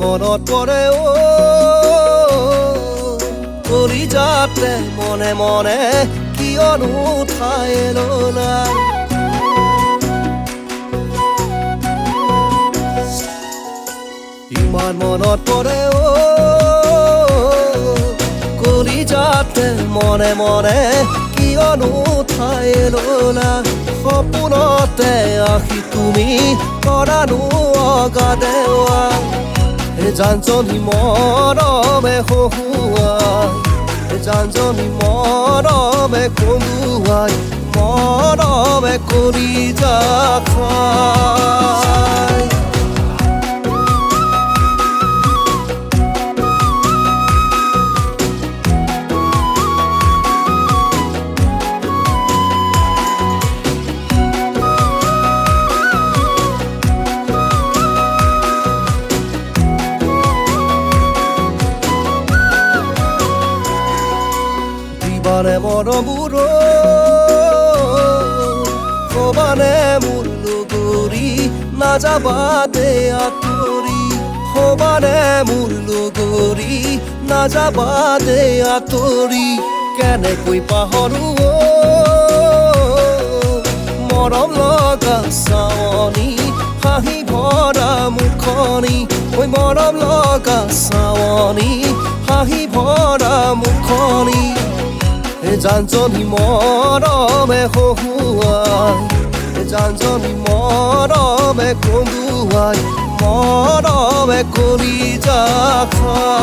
মনত পৰে কৰি যাতে মনে মনে কিয়নো ঠাই ললা ইমান মনত পৰে কৰি যাতে মনে মনে কিয়নো ঠাই ললা সপোনতে আহি তুমি কৰানো অগাদেৱা জানজনী মৰমে হহুৱাই জানজনী মৰমে কন্দুৱাই মৰমে কৰি যা খাই Kobane moromuro Kobane murluguri Najabade atori Kobane murluguri Najabade atori Kene koi pahoru Morom loga sawani Hahi bhora mukhoni Oi morom loga sawani Hahi bhora mukhoni জানজনী মৰমে হহুৱাই জানজনী মৰমে কন্দুৱাই মৰমে কৰি যা খাই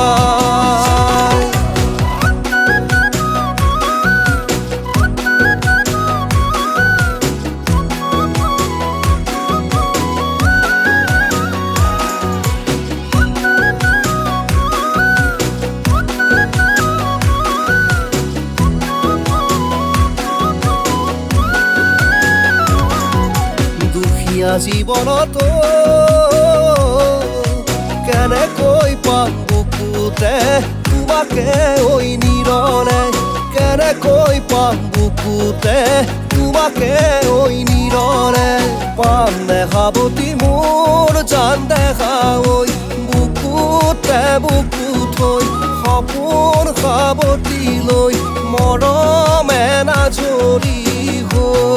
জীৱনতো কেনেকৈ পাম বুকুতে তোমাকে ঐ নিৰলে কেনেকৈ পাম বুকুতে তোমাকে ঐ নিৰলে পাম দেখাবতী মোৰ জান দেখা ঐ বুকুতে বুকু থৈ সপোন সাৱতি লৈ মৰমে নাজৰি হৈ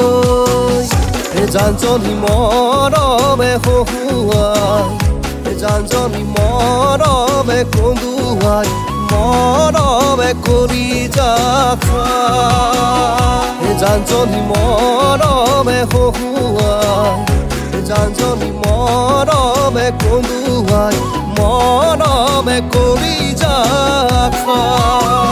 জানজনী মৰমে হহুৱাই জানজনী মৰমে কন্দুৱাই মৰমে কৰি যা খাই জানজনী মৰমে হহুৱাই জানজনী মৰমে কন্দুৱাই মৰমে কৰি যা খাই